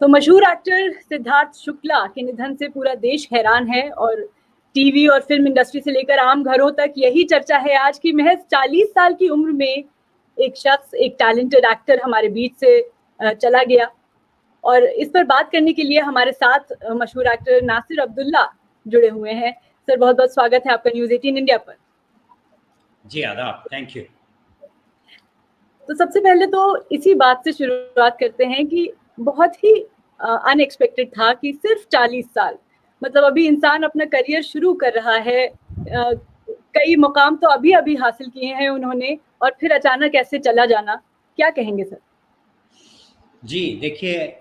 तो मशहूर एक्टर सिद्धार्थ शुक्ला के निधन से पूरा देश हैरान है और टीवी और फिल्म इंडस्ट्री से लेकर आम घरों तक यही चर्चा है आज की महज 40 साल की उम्र में एक शख्स, एक टैलेंटेड एक्टर हमारे बीच से चला गया। और इस पर बात करने के लिए हमारे साथ मशहूर एक्टर नासिर अब्दुल्ला जुड़े हुए हैं। सर, बहुत बहुत स्वागत है आपका न्यूज़ 18 इंडिया पर। जी आदाब, थैंक यू। तो सबसे पहले तो इसी बात से शुरुआत करते हैं कि बहुत ही अनएक्सपेक्टेड था कि सिर्फ 40 साल, मतलब अभी इंसान अपना करियर शुरू कर रहा है, कई मुकाम तो अभी अभी हासिल किए हैं उन्होंने, और फिर अचानक ऐसे चला जाना, क्या कहेंगे सर? जी देखिए,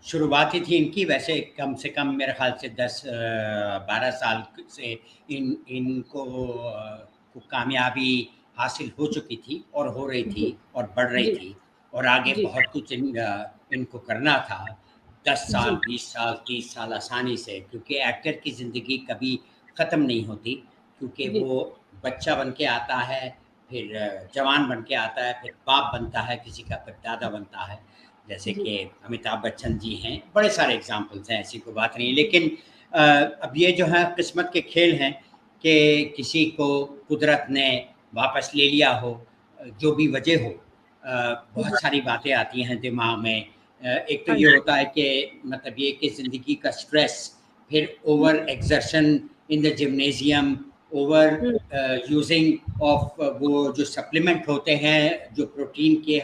शुरुआत ही थी इनकी, वैसे कम से कम मेरे ख्याल से 10-12 साल से इनको कामयाबी हासिल हो चुकी थी और हो रही थी और बढ़ रही थी, और आगे बहुत कुछ इनको करना था। 10 साल, 20 साल, 30 साल आसानी से, क्योंकि एक्टर की ज़िंदगी कभी ख़त्म नहीं होती, क्योंकि वो बच्चा बन के आता है, फिर जवान बन के आता है, फिर बाप बनता है किसी का, फिर दादा बनता है, जैसे कि अमिताभ बच्चन जी हैं। बड़े सारे एग्जाम्पल्स हैं, ऐसी कोई बात नहीं। लेकिन अब ये जो है किस्मत के खेल हैं कि किसी को कुदरत ने वापस ले लिया हो, जो भी वजह हो। बहुत सारी बातें आती हैं दिमाग में। एक तो ये होता है कि मतलब ये कि ज़िंदगी का स्ट्रेस, फिर over exertion in the gymnasium, over using of वो जो सप्लीमेंट होते हैं, जो प्रोटीन के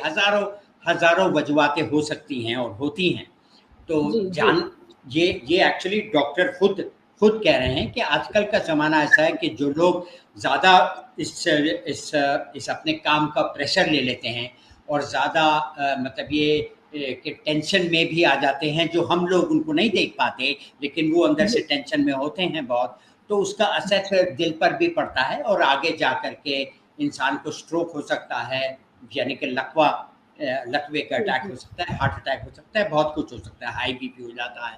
हज़ारों वजूहतें हो सकती हैं और होती हैं। तो जान ये एक्चुअली डॉक्टर खुद कह रहे हैं कि आजकल का ज़माना ऐसा है कि जो लोग ज़्यादा इस अपने काम का प्रेशर ले लेते हैं और ज़्यादा मतलब ये कि टेंशन में भी आ जाते हैं, जो हम लोग उनको नहीं देख पाते, लेकिन वो अंदर से टेंशन में होते हैं बहुत, तो उसका असर फिर दिल पर भी पड़ता है और आगे जा कर के इंसान को स्ट्रोक हो सकता है, यानी कि लकवे का अटैक हो सकता है, हार्ट अटैक हो सकता है, बहुत कुछ हो सकता है, हाई बीपी हो जाता है।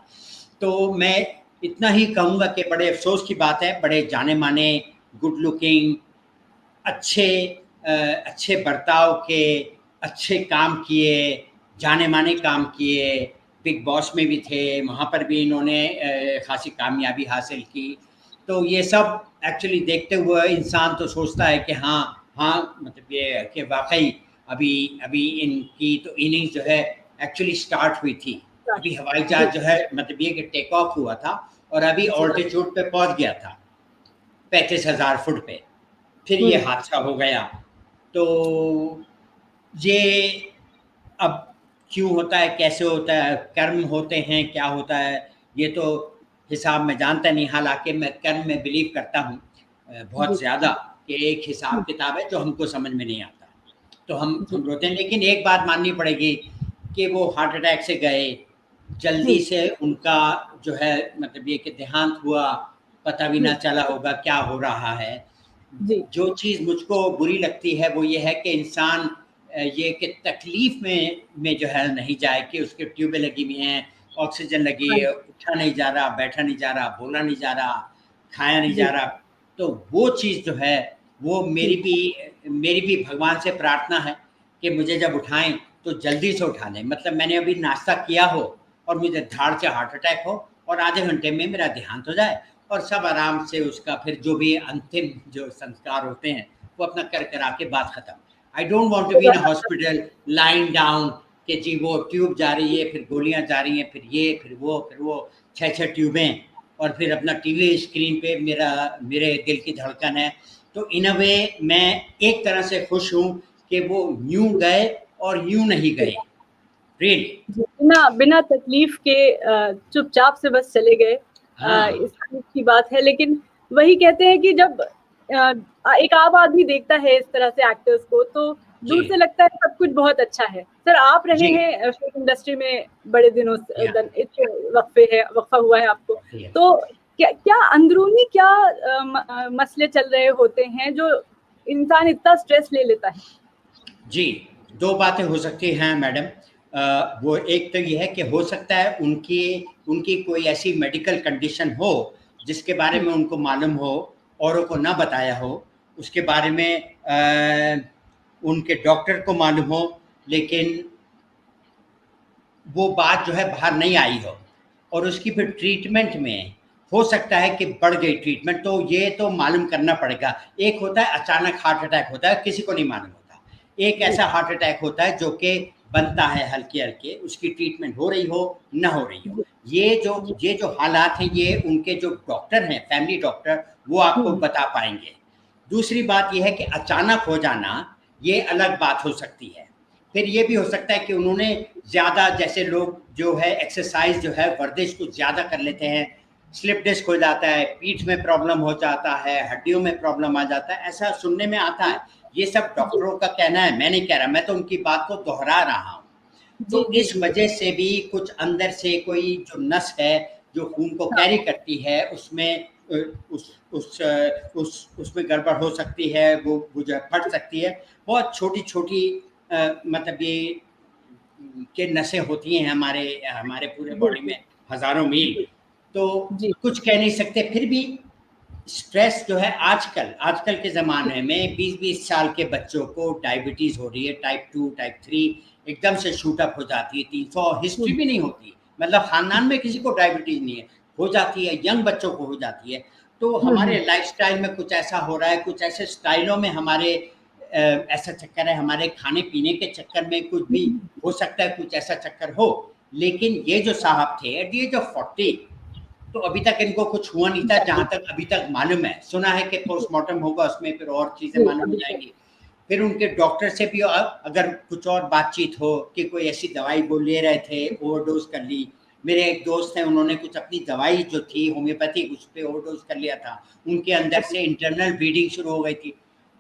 तो मैं इतना ही कहूँगा कि बड़े अफसोस की बात है, बड़े जाने माने, गुड लुकिंग, अच्छे बर्ताव के, अच्छे काम किए, जाने माने काम किए, बिग बॉस में भी थे, वहाँ पर भी इन्होंने खासी कामयाबी हासिल की। तो ये सब एक्चुअली देखते हुए इंसान तो सोचता है कि हाँ, मतलब ये कि वाकई अभी इनकी तो इनिंग्स जो है एक्चुअली स्टार्ट हुई थी। अभी हवाई जहाज जो है मतलब ये कि टेक ऑफ हुआ था और अभी ऑल्टीट्यूड पे पहुंच गया था 35,000 फुट पे, फिर ये हादसा हो गया। तो ये अब क्यों होता है, कैसे होता है, कर्म होते हैं, क्या होता है, ये तो हिसाब में जानता नहीं। हालांकि मैं कर्म में बिलीव करता हूँ बहुत ज़्यादा, कि एक हिसाब किताब है जो हमको समझ में नहीं आता, तो हम रोते हैं। लेकिन एक बात माननी पड़ेगी कि वो हार्ट अटैक से गए, जल्दी से उनका जो है मतलब ये कि देहांत हुआ, पता भी ना चला होगा क्या हो रहा है। जो चीज़ मुझको बुरी लगती है वो ये है कि इंसान ये कि तकलीफ में जो है नहीं जाए, कि उसके ट्यूबें लगी हुई हैं, ऑक्सीजन लगी है, उठा नहीं जा रहा, बैठा नहीं जा रहा, बोला नहीं जा रहा, खाया नहीं जा रहा। तो वो चीज़ जो है वो मेरी भी भगवान से प्रार्थना है कि मुझे जब उठाएं तो जल्दी से उठा लें। मतलब मैंने अभी नाश्ता किया हो और मुझे धाड़ से हार्ट अटैक हो और आधे घंटे में मेरा देहांत हो जाए और सब आराम से उसका फिर जो भी अंतिम जो संस्कार होते हैं वो अपना करा के बात खत्म। I don't want to be in hospital line down कि जी वो ट्यूब जा रही है, फिर गोलियां जा रही हैं, फिर ये फिर वो 6 ट्यूबें, और फिर अपना टीवी स्क्रीन पे मेरे दिल की धड़कन है। तो इन अ वे मैं एक तरह से खुश हूँ कि वो यूं गए और यूं नहीं गए, बिना तकलीफ के चुपचाप से बस चले गए। इसकी बात है। लेकिन वही कहते हैं कि जब एक आम आदमी देखता है इस तरह से एक्टर्स को तो दूर से लगता है सब कुछ बहुत अच्छा है। सर, आप रहे हैं फिल्म इंडस्ट्री में बड़े दिनों से, वक्फा हुआ है आपको, तो क्या अंदरूनी क्या मसले चल रहे होते हैं जो इंसान इतना स्ट्रेस ले लेता है? जी, दो बातें हो सकती हैं मैडम। वो एक तो ये है कि हो सकता है उनकी कोई ऐसी मेडिकल कंडीशन हो जिसके बारे में उनको मालूम हो, औरों को ना बताया हो, उसके बारे में उनके डॉक्टर को मालूम हो, लेकिन वो बात जो है बाहर नहीं आई हो, और उसकी फिर ट्रीटमेंट में हो सकता है कि बढ़ गई ट्रीटमेंट, तो ये तो मालूम करना पड़ेगा। एक होता है अचानक हार्ट अटैक होता है, किसी को नहीं मालूम होता। एक ऐसा हार्ट अटैक होता है जो कि बनता है हल्के हल्के, उसकी ट्रीटमेंट हो रही हो ना हो रही हो। ये जो हालात हैं, ये उनके जो डॉक्टर हैं, फैमिली डॉक्टर, वो आपको बता पाएंगे। दूसरी बात यह है कि अचानक हो जाना, ये अलग बात हो सकती है। फिर ये भी हो सकता है कि उन्होंने ज़्यादा, जैसे लोग जो है एक्सरसाइज जो है वर्जिश कुछ ज़्यादा कर लेते हैं, स्लिप डिस्क हो जाता है, पीठ में प्रॉब्लम हो जाता है, हड्डियों में प्रॉब्लम आ जाता है, ऐसा सुनने में आता है। ये सब डॉक्टरों का कहना है, मैं नहीं कह रहा, मैं तो उनकी बात को दोहरा रहा हूँ। तो इस वजह से भी कुछ अंदर से कोई जो नस है जो खून को कैरी करती है, उसमें उसमें गड़बड़ हो सकती है, वो जो फट सकती है। बहुत छोटी छोटी मतलब ये के नसें होती हैं हमारे हमारे पूरे बॉडी में, हजारों मील। तो कुछ कह नहीं सकते। फिर भी स्ट्रेस जो है, आजकल के ज़माने में 20-20 साल के बच्चों को डायबिटीज़ हो रही है, टाइप 2 टाइप 3 एकदम से शूट अप हो जाती है। 300 हिस्ट्री भी नहीं होती, मतलब खानदान में किसी को डायबिटीज़ नहीं है, हो जाती है, यंग बच्चों को हो जाती है। तो हमारे लाइफस्टाइल में कुछ ऐसा हो रहा है, कुछ ऐसे स्टाइलों में हमारे ऐसा चक्कर है, हमारे खाने पीने के चक्कर में कुछ भी हो सकता है, कुछ ऐसा चक्कर हो। लेकिन ये जो साहब थे एट द एज ऑफ 40, तो अभी तक इनको कुछ हुआ नहीं था, जहाँ तक अभी तक मालूम है। सुना है कि पोस्टमार्टम होगा, उसमें फिर और चीज़ें मालूम हो जाएंगी। फिर उनके डॉक्टर से भी अगर कुछ और बातचीत हो कि कोई ऐसी दवाई वो ले रहे थे, ओवरडोज कर ली। मेरे एक दोस्त हैं, उन्होंने कुछ अपनी दवाई जो थी होम्योपैथिक, उस पर ओवरडोज कर लिया था, उनके अंदर से इंटरनल ब्लीडिंग शुरू हो गई थी।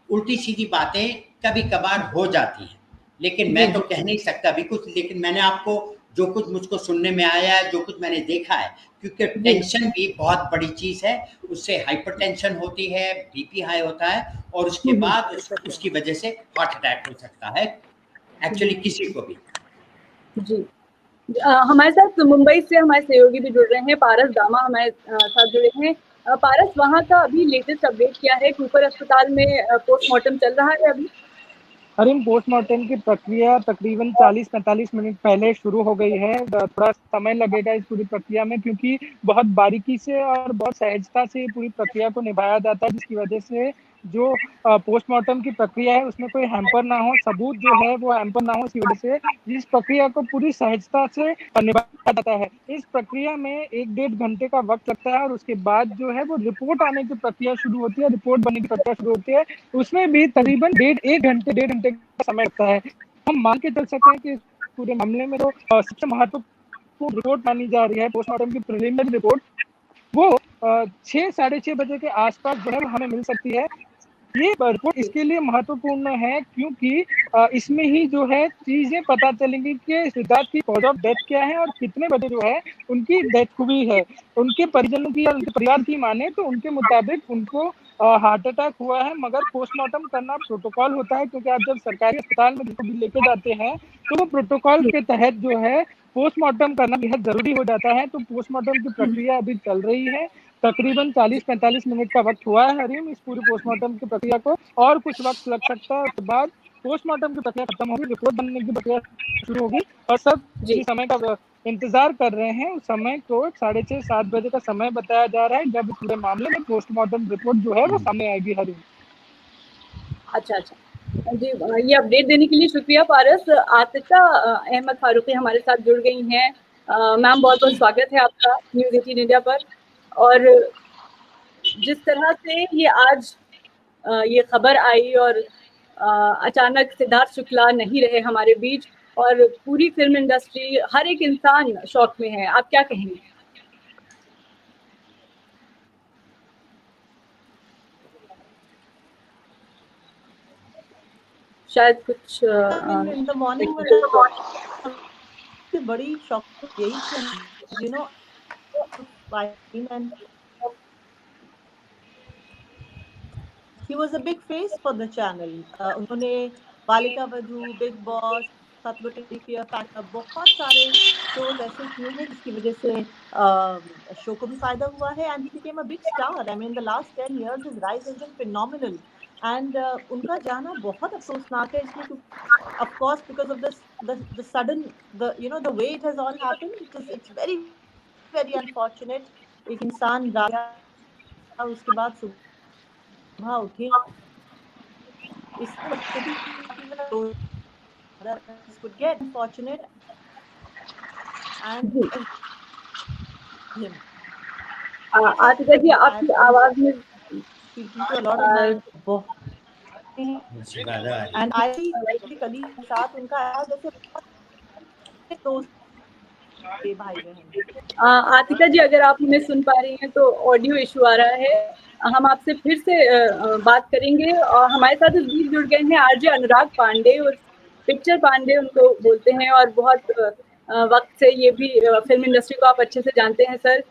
उल्टी सीधी बातें कभी कभार हो जाती हैं, लेकिन मैं तो कह नहीं सकता अभी कुछ। लेकिन मैंने आपको जो कुछ मुझको सुनने में आया है, जो कुछ मैंने देखा है, क्योंकि टेंशन भी बहुत बड़ी चीज़ है, उससे हाइपरटेंशन होती है, बीपी हाई होता है, और उसके बाद उसकी वजह से हार्ट अटैक हो सकता है एक्चुअली किसी को भी। जी। हमारे साथ मुंबई से हमारे सहयोगी भी जुड़ रहे हैं, पारस दामा हमारे साथ जुड़े हैं। पारस, वहाँ का अभी लेटेस्ट अपडेट क्या है? कूपर अस्पताल में पोस्टमार्टम चल रहा है अभी? अरिन, पोस्टमार्टम की प्रक्रिया तकरीबन 40-45 मिनट पहले शुरू हो गई है। थोड़ा समय लगेगा इस पूरी प्रक्रिया में, क्योंकि बहुत बारीकी से और बहुत सहजता से पूरी प्रक्रिया को निभाया जाता है, जिसकी वजह से जो पोस्टमार्टम की प्रक्रिया है उसमें कोई हैम्पर ना हो, सबूत जो है वो हैम्पर ना हो, इसी वजह से इस प्रक्रिया को पूरी सहजता से निभाया जाता है। इस प्रक्रिया में 1-1.5 घंटे का वक्त लगता है, और उसके बाद जो है वो रिपोर्ट आने की प्रक्रिया शुरू होती है, रिपोर्ट बनने की प्रक्रिया शुरू होती है। उसमें भी तकरीबन 1.5 घंटे का समय लगता है। हम मान के चल सकते हैं कि पूरे मामले में तो सबसे महत्वपूर्ण रिपोर्ट मानी जा रही है पोस्टमार्टम की प्रिलिमिनरी रिपोर्ट, वो 6-6:30 बजे के आसपास जो है हमें मिल सकती है। ये रिपोर्ट इसके लिए महत्वपूर्ण है क्योंकि इसमें ही जो है चीजें पता चलेंगी कि सिद्धार्थ की कॉज ऑफ डेथ क्या है और कितने बजे जो है उनकी डेथ हुई है। उनके परिजनों की या उनके परिवार की माने तो उनके मुताबिक उनको हार्ट अटैक हुआ है, मगर पोस्टमार्टम करना प्रोटोकॉल होता है, क्योंकि आप जब सरकारी अस्पताल में जिसको भी लेके जाते हैं तो वो प्रोटोकॉल के तहत जो है पोस्टमार्टम करना बेहद जरूरी हो जाता है। तो पोस्टमार्टम की प्रक्रिया अभी चल रही है, तकरीबन 40-45 मिनट का वक्त हुआ है हरीम इस पूरी पोस्टमार्टम की प्रक्रिया को, और कुछ वक्त लग सकता है। उसके बाद पोस्टमार्टम की प्रक्रिया खत्म होगी, रिपोर्ट बनने की प्रक्रिया शुरू होगी, और सब जिस समय का इंतजार कर रहे हैं उस समय को 6:30-7 बजे का समय बताया जा रहा है, जब पूरे मामले में पोस्टमार्टम रिपोर्ट जो है वो सामने आएगी हरीम। अच्छा जी, ये अपडेट देने के लिए शुक्रिया पारस। आतिका अहमद फारूकी हमारे साथ जुड़ गई हैं। मैम, बहुत बहुत स्वागत है आपका न्यूज़ 18 इंडिया पर। और जिस तरह से ये आज ये खबर आई और अचानक सिद्धार्थ शुक्ला नहीं रहे हमारे बीच, और पूरी फिल्म इंडस्ट्री, हर एक इंसान शॉक में है। आप क्या कहेंगे? शायद कुछ इन द मॉर्निंग बड़ी शॉक यही you know he was a big face for the channel. उन्होंने बालिका वधू, बिग बॉस, बहुत सारे शोज ऐसे किए हैं जिसकी वजह से शो को भी फायदा हुआ है, and he became a big star. I mean, the last 10 years his rise has been phenomenal. And उनका जाना बहुत अफसोसनाक है इसलिए, of course because of the sudden, the way it has all happened, it's very very unfortunate. एक इंसान रात गया, उसके बाद सुबह उठे इस स्थिति could get unfortunate and ji him. Atika जी, आपकी आवाज में Speaking to a lot of my बहुत राधा आ रही है। and I मेरे कलीग के साथ उनका जैसे दोस्त थे, भाई बहन। आतिका जी, अगर आप हमें सुन पा रही हैं तो ऑडियो इशू आ रहा है। हम आपसे फिर से बात करेंगे। और हमारे साथ इस बीच जुड़ गए हैं आरजे अनुराग पांडे, और पिक्चर पांडे उनको बोलते हैं, और बहुत वक्त से ये भी फिल्म इंडस्ट्री को आप अच्छे से जानते हैं सर।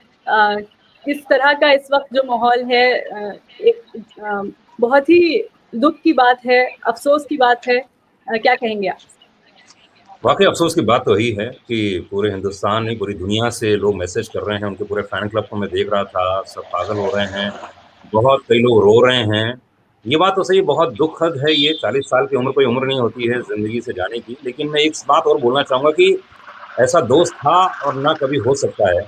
किस तरह का इस वक्त जो माहौल है, एक बहुत ही दुख की बात है, अफसोस की बात है, क्या कहेंगे आप? वाकई अफसोस की बात तो यही है कि पूरे हिंदुस्तान नहीं, पूरी दुनिया से लोग मैसेज कर रहे हैं, उनके पूरे फैन क्लब को मैं देख रहा था, सब पागल हो रहे हैं, बहुत कई लोग रो रहे हैं। ये बात तो सही, बहुत दुखद है ये। 40 साल की उम्र कोई उम्र नहीं होती है ज़िंदगी से जाने की। लेकिन मैं एक बात और बोलना चाहूँगा कि ऐसा दोस्त था और ना कभी हो सकता है।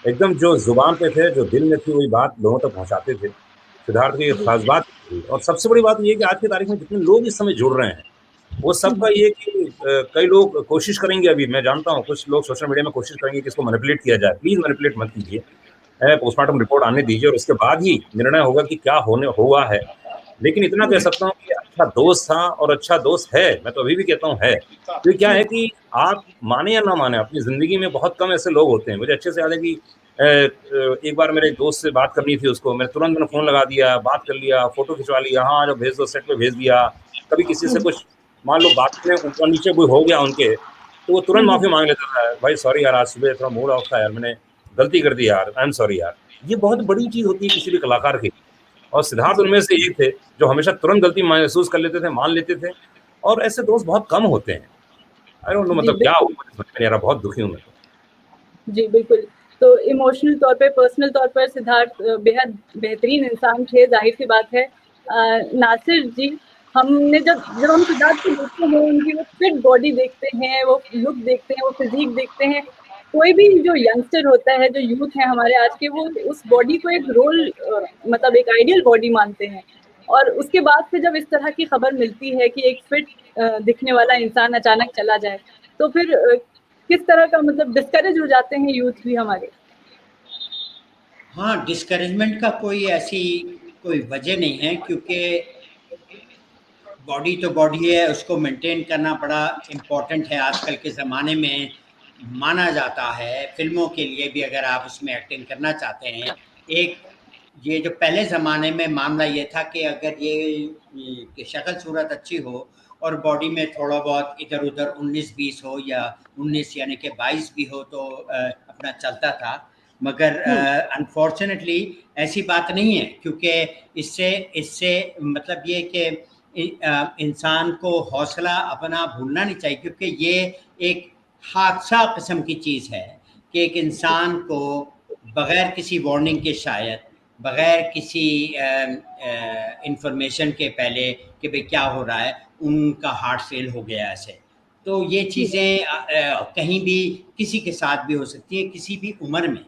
एकदम जो ज़ुबान पे थे, जो दिल में थी, वही बात लोगों तक पहुँचाते थे। सिद्धार्थ की एक ख़ास बात थी। और सबसे बड़ी बात ये है कि आज की तारीख में जितने लोग इस समय जुड़ रहे हैं, वो सबका ये कि कई लोग कोशिश करेंगे, अभी मैं जानता हूँ कुछ लोग सोशल मीडिया में कोशिश करेंगे कि इसको मैनिपुलेट किया जाए। प्लीज़ मैनिपुलेट मत कीजिए, पोस्टमार्टम रिपोर्ट आने दीजिए और उसके बाद ही निर्णय होगा कि क्या होने हुआ है। लेकिन इतना कह सकता हूँ कि अच्छा दोस्त था और अच्छा दोस्त है, मैं तो अभी भी कहता हूँ है। तो क्या है कि आप माने या ना माने, अपनी ज़िंदगी में बहुत कम ऐसे लोग होते हैं। मुझे अच्छे से याद है कि एक बार मेरे एक दोस्त से बात करनी थी, उसको मैंने फ़ोन लगा दिया, बात कर लिया, फ़ोटो खिंचवा लिया, हाँ जो भेज दो, सेट पे भेज दिया। कभी किसी से कुछ मान लो बात में ऊपर नीचे कोई हो गया उनके, तो वो तुरंत माफ़ी मांग लेता था, भाई सॉरी यार, आज सुबह थोड़ा मूड ऑफ था यार, मैंने गलती कर दी यार, आई एम सॉरी यार। ये बहुत बड़ी चीज़ होती है किसी भी कलाकार की। और सिद्धार्थ उनमें से एक थे जो हमेशा तुरंत गलती महसूस कर लेते थे, मान लेते थे। और ऐसे दोस्त बहुत कम होते हैं। आई डोंट नो, जी, मतलब क्या बिल्कुल। हुआ समझ में नहीं आ रहा, बहुत दुखी हूँ मैं तो। जी, बिल्कुल। तो इमोशनल तौर पे, पर्सनल तौर पर सिद्धार्थ बेहद बेहतरीन इंसान थे, ज़ाहिर-सी बात है। नासिर जी, हमने जब हम सिद्धार्थ को देखते हैं, उनकी वो फिट बॉडी देखते हैं, वो लुक देखते हैं, वो फिज़ीक देखते हैं, कोई भी जो यंगस्टर होता है, जो यूथ है हमारे आज के, वो उस बॉडी को एक मतलब एक आइडियल बॉडी मानते हैं। और उसके बाद से जब इस तरह की खबर मिलती है कि एक फिट दिखने वाला इंसान अचानक चला जाए, तो फिर किस तरह का मतलब डिस्करेज हो जाते हैं यूथ भी हमारे। हाँ, डिस्करेजमेंट का कोई वजह नहीं है, क्योंकि बॉडी तो बॉडी है, उसको मेंटेन करना बड़ा इम्पोर्टेंट है आजकल के ज़माने में, माना जाता है। फिल्मों के लिए भी अगर आप उसमें एक्टिंग करना चाहते हैं, एक ये जो पहले ज़माने में मामला ये था कि अगर ये कि शक्ल सूरत अच्छी हो और बॉडी में थोड़ा बहुत इधर-उधर 19-20 हो या 19 यानी कि 22 भी हो, तो अपना चलता था। मगर अनफॉर्चुनेटली ऐसी बात नहीं है, क्योंकि इससे इससे मतलब ये कि इंसान को हौसला अपना भूलना नहीं चाहिए, क्योंकि ये एक हादसा किस्म की चीज़ है कि एक इंसान को बग़ैर किसी वार्निंग के, शायद बग़ैर किसी इन्फॉर्मेशन के पहले कि भाई क्या हो रहा है, उनका हार्ट फेल हो गया ऐसे। तो ये चीज़ें कहीं भी किसी के साथ भी हो सकती हैं, किसी भी उम्र में।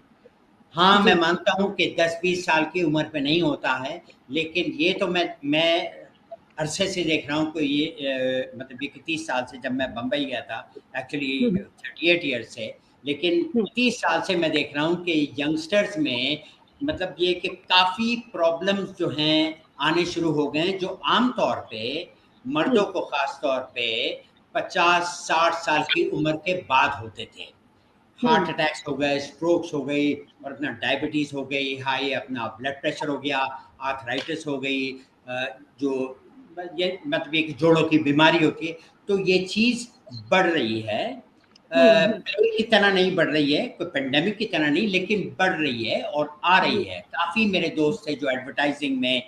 हाँ, मैं मानता हूँ कि 10-20 साल की उम्र पे नहीं होता है, लेकिन ये तो मैं अरसे से देख रहा हूँ कि ये मतलब ये 30 साल से, जब मैं बम्बई गया था, एक्चुअली 38 ईयर्स से, लेकिन 30 साल से मैं देख रहा हूँ कि यंगस्टर्स में मतलब ये कि काफ़ी प्रॉब्लम्स जो हैं आने शुरू हो गए हैं, जो आम तौर पे मर्दों को ख़ास तौर पे 50-60 साल की उम्र के बाद होते थे। हार्ट अटैक्स हो गए, स्ट्रोक्स हो गई, और अपना डायबिटीज़ हो गई हाई, अपना ब्लड प्रेशर हो गया, आर्थराइटिस हो गई, जो ये मतलब एक जोड़ों की बीमारी होती है। तो ये चीज़ बढ़ रही है, पहले की तरह नहीं बढ़ रही है, कोई पेंडेमिक की तरह नहीं, लेकिन बढ़ रही है और आ रही है। काफ़ी मेरे दोस्त थे जो एडवर्टाइजिंग में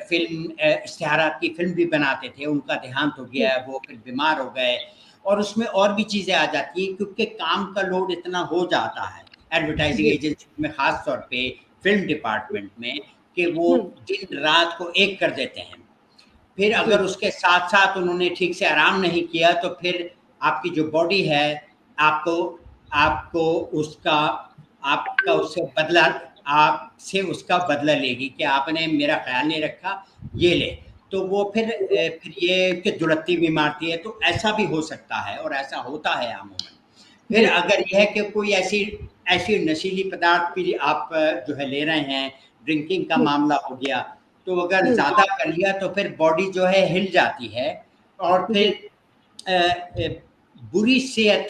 फिल्म इश्तिहारात की फिल्म भी बनाते थे, उनका देहांत हो गया, वो फिर बीमार हो गए। और उसमें और भी चीज़ें आ जाती हैं, क्योंकि काम का लोड इतना हो जाता है एडवर्टाइजिंग एजेंसी में, ख़ास तौर पे फिल्म डिपार्टमेंट में, कि वो दिन रात को एक कर देते हैं। फिर अगर उसके साथ साथ उन्होंने ठीक से आराम नहीं किया तो फिर आपकी जो बॉडी है आपको उसका बदला लेगी कि आपने मेरा ख्याल नहीं रखा, ये ले। तो वो फिर ये कि दुलत्ती भी मारती है, तो ऐसा भी हो सकता है और ऐसा होता है अमूमन। फिर अगर यह है कि कोई ऐसी नशीली पदार्थ भी आप जो है ले रहे हैं, ड्रिंकिंग का मामला हो गया, तो अगर ज़्यादा कर लिया तो फिर बॉडी जो है हिल जाती है और फिर बुरी सेहत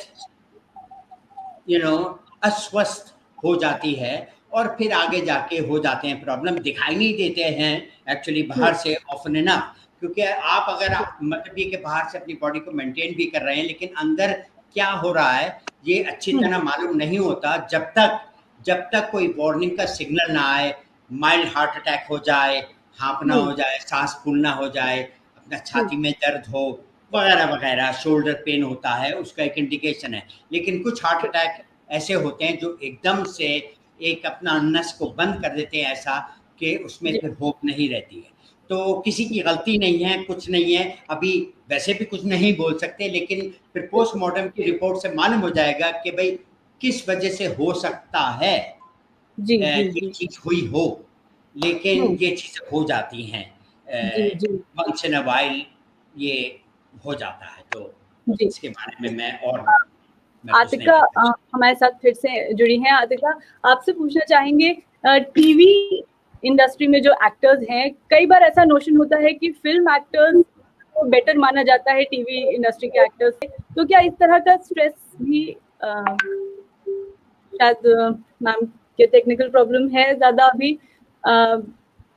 अस्वस्थ हो जाती है और फिर आगे जाके हो जाते हैं प्रॉब्लम, दिखाई नहीं देते हैं एक्चुअली बाहर से ऑफन इनफ, क्योंकि आप अगर मतलब ये कि बाहर से अपनी बॉडी को मेंटेन भी कर रहे हैं लेकिन अंदर क्या हो रहा है ये अच्छी तरह मालूम नहीं होता जब तक कोई वार्निंग का सिग्नल ना आए, माइल्ड हार्ट अटैक हो जाए, हाँफना हो जाए, सांस फूलना हो जाए, अपना छाती में दर्द हो वगैरह वगैरह, शोल्डर पेन होता है, उसका एक इंडिकेशन है। लेकिन कुछ हार्ट अटैक ऐसे होते हैं जो एकदम से एक अपना नस को बंद कर देते हैं, ऐसा कि उसमें फिर होप नहीं रहती है। तो किसी की गलती नहीं है, कुछ नहीं है, अभी वैसे भी कुछ नहीं बोल सकते, लेकिन फिर पोस्टमार्टम की रिपोर्ट से मालूम हो जाएगा कि भाई किस वजह से हो सकता है ये चीज हुई हो, लेकिन ये चीजें हो जाती हैं वंस इन अ वाइल, ये हो जाता है। तो इसके बारे में मैं और आतिका हमारे साथ फिर से जुड़ी हैं। आतिका, आपसे पूछना चाहेंगे, टीवी इंडस्ट्री में जो एक्टर्स हैं, कई बार ऐसा नोशन होता है कि फिल्म एक्टर्स को बेटर माना जाता है टीवी इंडस्ट्री के एक्टर्स से, तो क्या इस तरह का स्ट्रेस भी शायद मैम के टेक्निकल प्रॉब्लम है ज़्यादा अभी?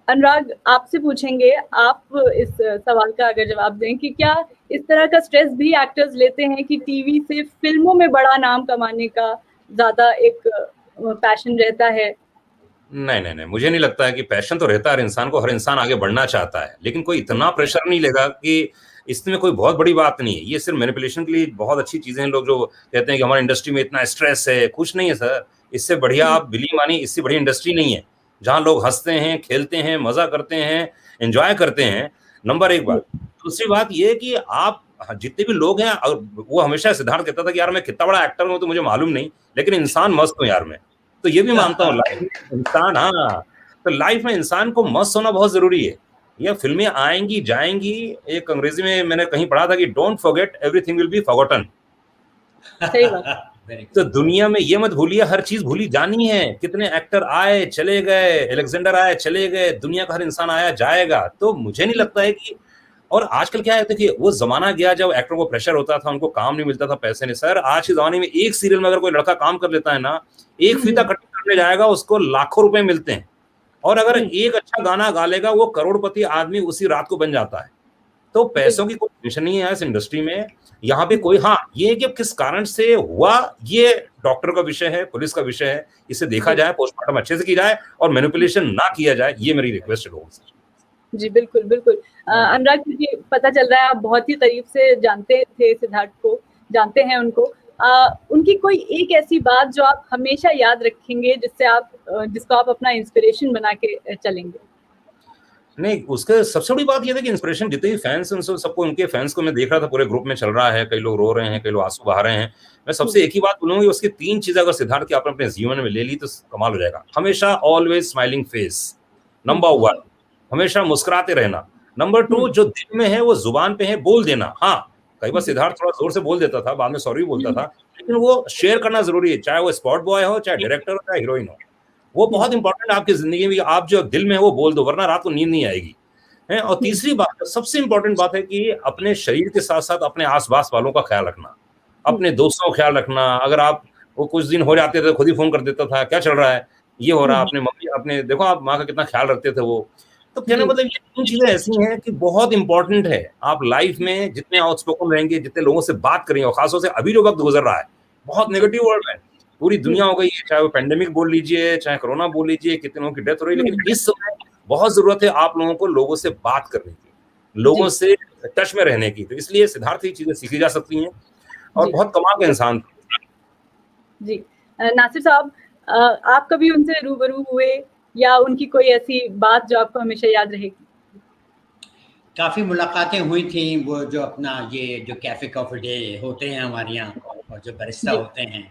अनुराग, आपसे पूछेंगे, आप इस सवाल का अगर जवाब दें कि क्या इस तरह का स्ट्रेस भी एक्टर्स लेते हैं कि टीवी से फिल्मों में बड़ा नाम कमाने का ज़्यादा एक पैशन रहता है? नहीं, मुझे नहीं लगता है कि पैशन तो रहता है हर इंसान को, हर इंसान आगे बढ़ना चाहता है, लेकिन कोई इतना प्रेशर नहीं लेगा कि इसमें कोई बहुत बड़ी बात नहीं है। ये सिर्फ मैनिपुलेशन के लिए बहुत अच्छी चीजें हैं। लोग जो कहते हैं कि हमारी इंडस्ट्री में इतना स्ट्रेस है, कुछ नहीं है सर। इससे बढ़िया आप बिलीव मानिए, इससे बढ़िया इंडस्ट्री नहीं है जहाँ लोग हंसते हैं, खेलते हैं, मजा करते हैं, एंजॉय करते हैं। नंबर एक बात। दूसरी बात ये कि आप जितने भी लोग हैं, वो हमेशा सिद्धार्थ कहता था कि यार मैं कितना बड़ा एक्टर हूँ तो मुझे मालूम नहीं, लेकिन इंसान मस्त हूँ यार मैं। तो ये भी मानता हूँ, लाइफ में इंसान, तो लाइफ में इंसान को मस्त होना बहुत जरूरी है। ये फिल्में आएंगी जाएंगी, एक अंग्रेजी में मैंने कहीं पढ़ा था कि don't forget everything will be forgotten. तो दुनिया में ये मत भूलिए, हर चीज भूली जानी है। कितने एक्टर आए चले गए, अलेक्जेंडर आए चले गए, दुनिया का हर इंसान आया जाएगा। तो मुझे नहीं लगता है कि, और आजकल क्या है कि वो जमाना गया जब एक्टर को प्रेशर होता था, उनको काम नहीं मिलता था, पैसे नहीं। सर आज के जमाने में एक सीरियल में अगर कोई लड़का काम कर लेता है ना, एक फीता कटिंग करने जाएगा उसको लाखों रुपए मिलते हैं, और अगर एक अच्छा गाना गा लेगा वो करोड़पति आदमी उसी रात को बन जाता है। तो पैसों की कोई टेंशन नहीं है इस इंडस्ट्री में। यहाँ पे कोई, हाँ ये कि किस कारण से हुआ, ये डॉक्टर का विषय है, पुलिस का विषय है, इसे देखा जाए, पोस्टमार्टम अच्छे से की जाए और मैनिपुलेशन ना किया जाए, ये मेरी रिक्वेस्ट है लोगों से। जी बिल्कुल बिल्कुल। अनुराग, मुझे पता चल रहा है आप बहुत ही करीब से जानते थे सिद्धार्थ को, जानते हैं उनको। उनकी कोई एक ऐसी बात जो आप हमेशा याद रखेंगे, जिसको आप अपना इंस्पिरेशन बना के चलेंगे? नहीं, उसके सबसे बड़ी बात ये थी कि इंस्पिरेशन जितने भी फैंस हैं सबको, उनके फैंस को मैं देख रहा था पूरे ग्रुप में चल रहा है, कई लोग रो रहे हैं, कई लोग आंसू बहा रहे हैं। मैं सबसे एक ही बात बोलूंगी, उसकी 3 चीजें अगर सिद्धार्थ की आपने अपने जीवन में ले ली तो कमाल हो जाएगा। हमेशा ऑलवेज स्माइलिंग फेस, नंबर 1। हमेशा मुस्कुराते रहना, नंबर 2। जो दिल में है वो जुबान पे है, बोल देना। हाँ, कई बार सिद्धार्थ थोड़ा जोर से बोल देता था, बाद में सॉरी बोलता था, लेकिन वो शेयर करना जरूरी है, चाहे वो स्पॉट बॉय हो, चाहे डायरेक्टर हो, चाहे हीरोइन हो। वो बहुत इंपॉर्टेंट है आपकी जिंदगी में, आप जो दिल में है वो बोल दो, वरना रात को नींद नहीं आएगी है। और तीसरी बात, सबसे इंपॉर्टेंट बात है कि अपने शरीर के साथ साथ अपने आसपास वालों का ख्याल रखना, अपने दोस्तों का ख्याल रखना। अगर आप, वो कुछ दिन हो जाते थे खुद ही फोन कर देता था, क्या चल रहा है, ये हो रहा है, अपने मम्मी, अपने देखो आप माँ का कितना ख्याल रखते थे वो। तो कहने मतलब ये 3 चीजें ऐसी हैं कि बहुत इंपॉर्टेंट है। आप लाइफ में जितने आउटस्पोकन रहेंगे, जितने लोगों से बात करेंगे, और खासतौर से अभी जो वक्त गुजर रहा है बहुत नेगेटिव वर्ल्ड है, पूरी दुनिया हो गई है, चाहे वो पेंडेमिक बोल लीजिए, चाहे कोरोना बोल लीजिए, कितने लोगों की डेथ हो रही है, लेकिन इस समय बहुत जरूरत है आप लोगों को लोगों से बात करने की, लोगों से टच में रहने की। तो इसलिए सिद्धार्थ ये चीजें सीखी जा सकती हैं, और बहुत कमाल का इंसान था। जी नासिर साहब, आप कभी उनसे रूबरू हुए या उनकी कोई ऐसी बात जो आपको हमेशा याद रहेगी? काफ़ी मुलाकातें हुई थी। वो जो अपना ये जो कैफ़े कॉफ़ी डे होते हैं हमारे यहाँ और जो बरिस्ता जी होते हैं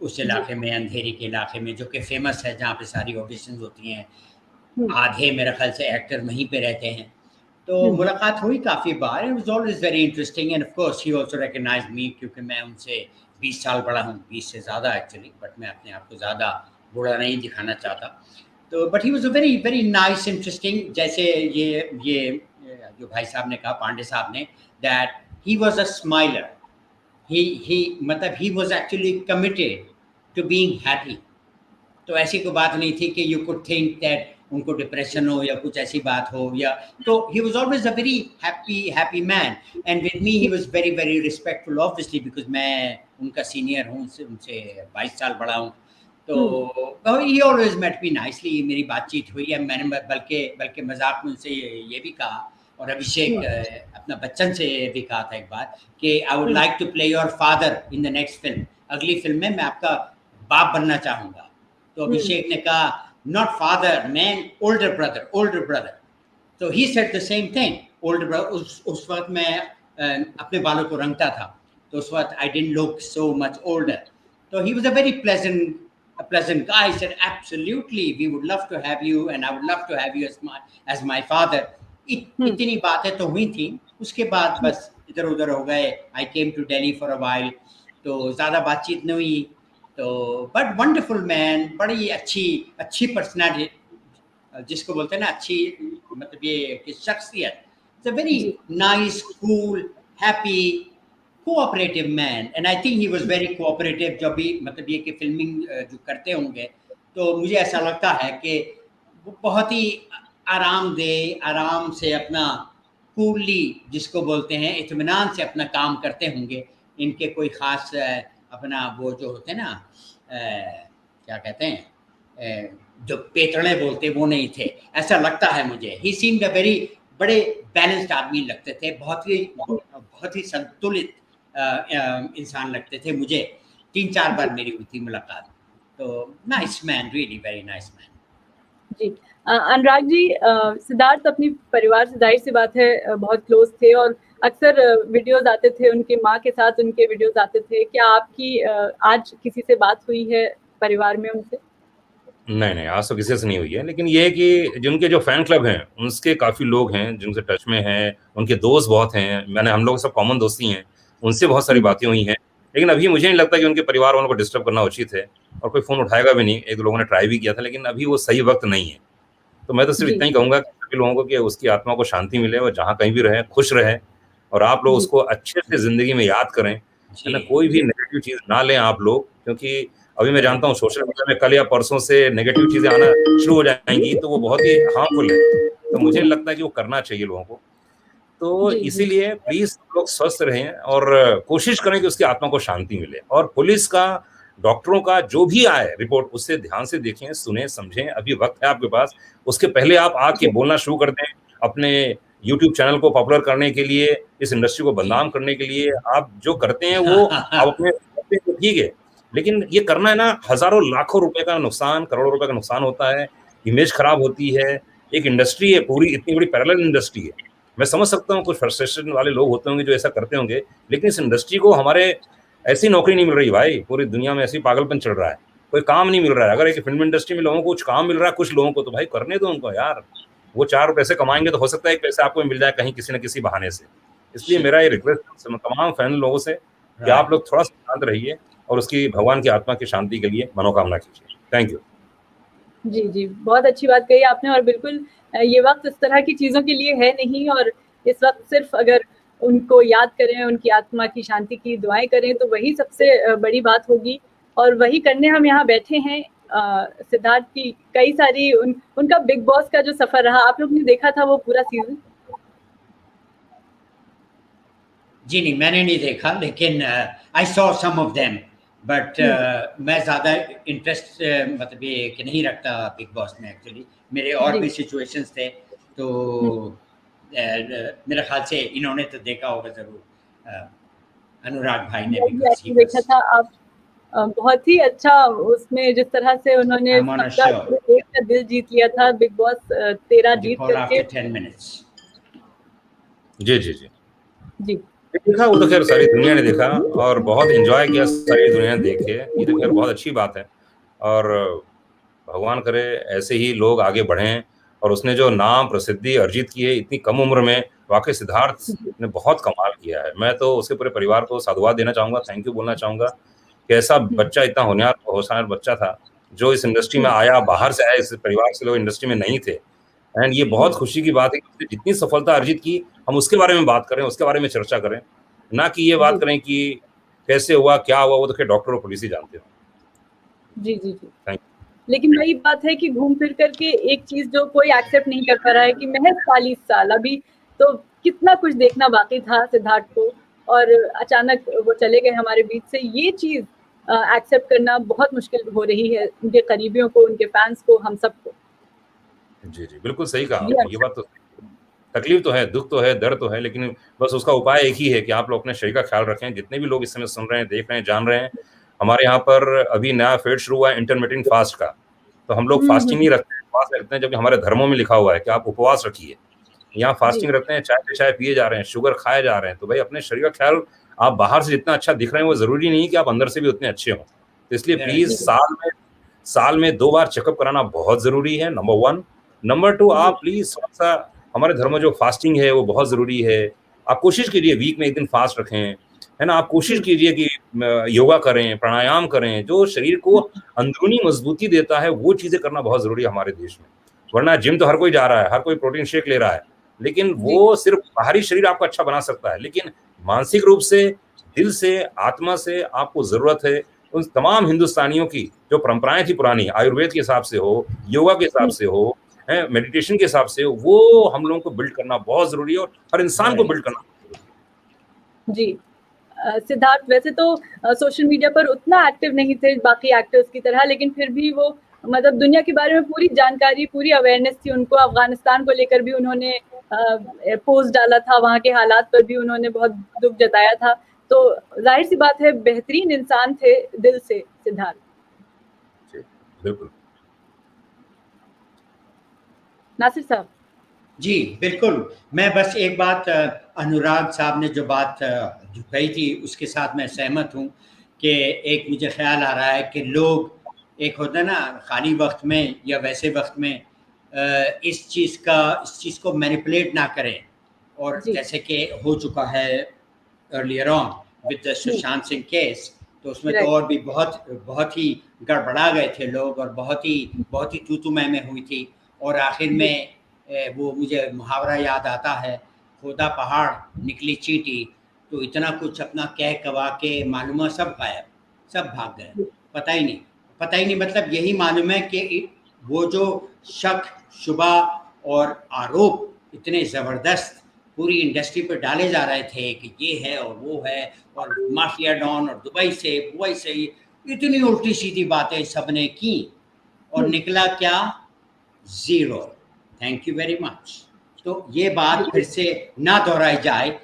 उस जी। इलाके में, अंधेरी के इलाके में, जो कि फ़ेमस है, जहाँ पे सारी ऑडिशंस होती हैं। हम्म आधे मेरे ख़्याल से एक्टर वहीं पे रहते हैं। तो हम्म मुलाकात हुई काफ़ी बार। It was always very interesting and of course he also recognised me, क्योंकि मैं उनसे 20 साल बड़ा हूँ, 20 से ज़्यादा एक्चुअली, बट मैं अपने आप को ज़्यादा बूढ़ा नहीं दिखाना चाहता। तो but he was a very very nice interesting, जैसे ये जो भाई साहब ने कहा, पांडे साहब ने, that he was a smiler. He मतलब he was actually committed to being happy. तो ऐसी कोई बात नहीं थी कि यू कुड थिंक दैट उनको डिप्रेशन हो या कुछ ऐसी बात हो, या तो he was always a very happy man. And with me he was very very respectful, obviously, because मैं उनका सीनियर हूँ, उनसे उनसे 22 साल बड़ा हूँ। तो he always met me nicely. मेरी बातचीत हुई है, मैंने बल्कि बल्कि मजाक में उनसे ये भी कहा, और अभिषेक अपना बच्चन से भी कहा था एक बार कि I would like to play your father in the next film. अगली फिल्म में मैं आपका बाप बनना चाहूँगा। तो अभिषेक ने कहा, not father man, older brother, older brother. तो he said the same thing, older brother. उस वक्त मैं अपने बालों को रंगता था, तो उस वक्त I didn't look so much older. तो he was a very pleasant guy. He said, absolutely, we would love to have you and I would love to have you as my father. इतनी बातें तो हुई थी। उसके बाद बस इधर उधर हो गए। I came to Delhi for a while, तो ज़्यादा बातचीत नहीं हुई। तो बट वंडरफुल मैन, बड़ी अच्छी अच्छी पर्सनैलिटी, जिसको बोलते हैं ना अच्छी, मतलब ये कि शख्सियत। इट्स अ वेरी जी nice, cool, happy, cooperative man. And I think he was very cooperative. जब भी मतलब ये कि फिल्मिंग जो करते होंगे, तो मुझे ऐसा लगता है कि वो बहुत ही आराम से अपना, कूलली जिसको बोलते हैं, इत्मीनान से अपना काम करते होंगे। इनके कोई ख़ास अपना वो जो होते हैं ना, क्या कहते हैं, जो पेतड़े बोलते, वो नहीं थे, ऐसा लगता है मुझे। ही सीम्ड अ वेरी, बड़े बैलेंस्ड आदमी लगते थे, बहुत ही संतुलित इंसान लगते थे मुझे। 3-4 बार मेरी हुई थी मुलाकात। तो nice man, really very nice man. जी। अनुराग जी, सिद्धार्थ अपनी परिवार से, जाहिर सी बात है, बहुत क्लोज थे और अक्सर वीडियोस आते थे उनके माँ के साथ, उनके वीडियोस आते थे। क्या आपकी आज किसी से बात हुई है परिवार में उनसे? नहीं, आज तो किसी से नहीं हुई है, लेकिन ये है कि जिनके जो फैन क्लब हैं, उसके काफ़ी लोग हैं जिनसे टच में हैं, उनके दोस्त बहुत हैं, हम लोग सब कॉमन दोस्ती हैं, उनसे बहुत सारी बातें हुई हैं। लेकिन अभी मुझे नहीं लगता कि उनके परिवार वालों को डिस्टर्ब करना उचित है, और कोई फ़ोन उठाएगा भी नहीं। 1-2 लोगों ने ट्राई भी किया था, लेकिन अभी वो सही वक़्त नहीं है। तो मैं तो सिर्फ़ जी इतना ही कहूँगा कि सभी लोगों को कि उसकी आत्मा को शांति मिले, और जहाँ कहीं भी रहे, खुश रहे, और आप लोग जी उसको अच्छे से ज़िंदगी में याद करें, है जी, ना? कोई भी नेगेटिव चीज़ ना लें आप लोग, क्योंकि अभी मैं जानता हूँ सोशल मीडिया में कल या परसों से नेगेटिव चीज़ें आना शुरू हो जाएँगी, तो वो बहुत ही हार्मफुल है। तो मुझे नहीं लगता कि वो करना चाहिए लोगों को। तो जी जी इसीलिए प्लीज़ लोग स्वस्थ रहें और कोशिश करें कि उसकी आत्मा को शांति मिले, और पुलिस का, डॉक्टरों का जो भी आए रिपोर्ट, उससे ध्यान से देखें, सुनें, समझें। अभी वक़्त है आपके पास। उसके पहले आप आके बोलना शुरू कर दें, अपने यूट्यूब चैनल को पॉपुलर करने के लिए, इस इंडस्ट्री को जी। बदनाम करने के लिए। आप जो करते हैं वो आप अपने ठीक है, लेकिन ये करना है ना, हज़ारों लाखों रुपए का नुकसान, करोड़ों रुपए का नुकसान होता है, इमेज खराब होती है। एक इंडस्ट्री है पूरी, इतनी बड़ी पैरेलल इंडस्ट्री है। मैं समझ सकता हूँ कुछ फ्रस्ट्रेशन वाले लोग होते होंगे जो ऐसा करते होंगे, लेकिन इस इंडस्ट्री को हमारे ऐसी नौकरी नहीं मिल रही भाई, पूरी दुनिया में ऐसी पागलपन चल रहा है, कोई काम नहीं मिल रहा है। अगर एक फिल्म इंडस्ट्री में लोगों को कुछ काम मिल रहा है, कुछ लोगों को, तो भाई करने दो उनको यार। वो 4 पैसे कमाएँगे तो हो सकता है 1 पैसा आपको मिल जाए कहीं किसी न किसी बहाने से। इसलिए मेरा ये रिक्वेस्ट है तमाम फैन लोगों से कि आप राइट। लोग थोड़ा-सा शांत रहिए और उसकी, भगवान की आत्मा की शांति के लिए मनोकामना कीजिए। Thank you. जी जी, बहुत अच्छी बात कही आपने। और बिल्कुल ये वक्त इस तरह की चीज़ों के लिए है नहीं, और इस वक्त सिर्फ अगर उनको याद करें, उनकी आत्मा की शांति की दुआएं करें, तो वही सबसे बड़ी बात होगी। और वही करने हम यहाँ बैठे हैं। सिद्धार्थ की कई सारी उनका बिग बॉस का जो सफर रहा, आप लोग ने देखा था वो पूरा सीजन? जी नहीं, मैंने नहीं देखा, लेकिन I saw some of them, but मैं ज़्यादा इंटरेस्ट मतलब ये कि नहीं रखता बिग बॉस में एक्चुअली। मेरे और जी भी सिचुएशंस थे, तो मेरे ख्याल से इन्होंने तो देखा होगा ज़रूर, अनुराग भाई ने, बिकॉज ही आपने वाज, देखा था आप। बहुत ही अच्छा उसमें जिस तरह से उन्होंने आई एम ऑन अ सबका, शो, देश का दिल जीत लिया था बिग बॉस 13 द जीत कॉल करके। After 10 minutes. जी, जी, जी। जी। देखा वो तो खैर सारी दुनिया ने देखा और बहुत एन्जॉय किया सारी दुनिया ने देख के, ये तो खैर बहुत अच्छी बात है और भगवान करे ऐसे ही लोग आगे बढ़ें और उसने जो नाम प्रसिद्धि अर्जित की है इतनी कम उम्र में, वाक़ई सिद्धार्थ ने बहुत कमाल किया है। मैं तो उसके पूरे परिवार को साधुवाद देना चाहूँगा, थैंक यू बोलना चाहूँगा कि ऐसा बच्चा इतना होनहार होशियार बच्चा था, जो इस इंडस्ट्री में आया, बाहर से आया, इस परिवार से लोग इंडस्ट्री में नहीं थे। एंड ये बहुत खुशी की बात है कि उसने जितनी सफलता अर्जित की, हम उसके बारे में बात करें, उसके बारे में चर्चा करें, ना कि ये बात करें कि कैसे हुआ, क्या हुआ, वो तो खैर डॉक्टर और पुलिस ही जानते हो। जी, जी, जी। थैंक लेकिन वही बात है कि घूम फिर कर के एक चीज़ जो कोई एक्सेप्ट नहीं कर पा रहा है कि महज़ 40 साल, अभी तो कितना कुछ देखना बाकी था सिद्धार्थ को और अचानक वो चले गए हमारे बीच से। ये चीज़ एक्सेप्ट करना बहुत मुश्किल हो रही है उनके करीबियों को, उनके फैन्स को, हम सबको। जी, जी, बिल्कुल सही कहा ये आपने, ये बात तो तकलीफ तो है, दुःख तो है, दर्द तो है, लेकिन बस उसका उपाय एक ही है कि आप लोग अपने शरीर का ख़्याल रखें। जितने भी लोग इस समय सुन रहे हैं, देख रहे हैं, जान रहे हैं, हमारे यहाँ पर अभी नया फेड शुरू हुआ है इंटरमिटेंट फास्ट का। तो हम लोग फास्टिंग नहीं रखते हैं, उपवास रखते हैं, जबकि हमारे धर्मों में लिखा हुआ है कि आप उपवास रखिए। यहाँ फास्टिंग रखते हैं, चाय पे चाय पिए जा रहे हैं, शुगर खाए जा रहे हैं। तो भाई अपने शरीर का ख़्याल आप बाहर से जितना अच्छा दिख रहे हैं, वो ज़रूरी नहीं है कि आप अंदर से भी उतने अच्छे हों। तो इसलिए प्लीज़ साल में 2 बार चेकअप कराना बहुत ज़रूरी है, नंबर 1। नंबर 2 आप प्लीज़ थोड़ा-सा हमारे धर्म में जो फास्टिंग है वो बहुत ज़रूरी है। आप कोशिश कीजिए वीक में 1 दिन फास्ट रखें, है ना? आप कोशिश कीजिए कि योगा करें, प्राणायाम करें, जो शरीर को अंदरूनी मजबूती देता है, वो चीज़ें करना बहुत ज़रूरी है हमारे देश में। वरना जिम तो हर कोई जा रहा है, हर कोई प्रोटीन शेक ले रहा है, लेकिन वो सिर्फ़ बाहरी शरीर आपका अच्छा बना सकता है, लेकिन मानसिक रूप से, दिल से, आत्मा से आपको ज़रूरत है उन तमाम हिंदुस्तानियों की जो परंपराएँ थी पुरानी, आयुर्वेद के हिसाब से हो, योगा के हिसाब से हो, हैं, मेडिटेशन के हिसाब से, वो हम लोगों को बिल्ड करना बहुत ज़रूरी है और हर इंसान को बिल्ड करना बहुत ज़रूरी है। जी। सिद्धार्थ वैसे तो सोशल मीडिया पर उतना एक्टिव नहीं थे बाकी एक्टर्स की तरह, लेकिन फिर भी वो मतलब दुनिया के बारे में पूरी जानकारी, पूरी अवेयरनेस थी उनको। अफ़गानिस्तान को लेकर भी उन्होंने पोस्ट डाला था, वहाँ के हालात पर भी उन्होंने बहुत दुःख जताया था। तो ज़ाहिर-सी बात है बेहतरीन इंसान थे दिल से सिद्धार्थ। जी, बिल्कुल। नासिर साहब। जी, बिल्कुल। मैं बस एक बात अनुराग साहब ने जो बात जो कही थी उसके साथ मैं सहमत हूँ कि एक मुझे ख़्याल आ रहा है कि लोग एक होता है ना खाली वक़्त में या वैसे वक़्त में इस चीज़ को मैनिपुलेट ना करें और जैसे कि हो चुका है earlier on with Sushant Singh case, तो उसमें तो और भी बहुत ही गड़बड़ा गए थे लोग और बहुत ही तू-तू मैं-मैं हुई थी और आखिर में वो मुझे मुहावरा याद आता है, खोदा पहाड़ निकली चींटी, तो इतना कुछ अपना कह कवा के मालूम है सब गायब, सब भाग गए, पता ही नहीं मतलब यही मालूम है कि वो जो शक, शुबा और आरोप इतने ज़बरदस्त पूरी इंडस्ट्री पे डाले जा रहे थे कि ये है और वो है और माफिया डॉन और दुबई से इतनी उल्टी सीधी बातें सबने की और निकला क्या? Zero. Thank you very much. तो ये बात फिर से ना दोहराई जाए,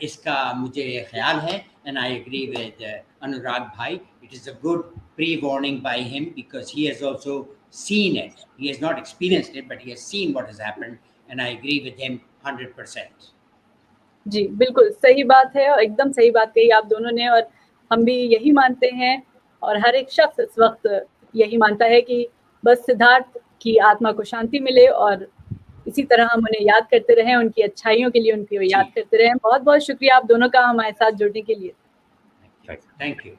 इसका मुझे ख्याल है एंड आई एग्री विद अनुराग भाई। It is a good pre warning by him because he has also seen it. He has not experienced it, but he has seen what has happened, and I agree with him 100%. जी, बिल्कुल सही बात है और एकदम सही बात कही आप दोनों ने और हम भी यही मानते हैं और हर एक शख्स इस वक़्त यही मानता है कि बस सिद्धार्थ की आत्मा को शांति मिले और इसी तरह हम उन्हें याद करते रहें, उनकी अच्छाइयों के लिए उनको याद करते रहें। बहुत-बहुत शुक्रिया आप दोनों का हमारे साथ जुड़ने के लिए। Thank you.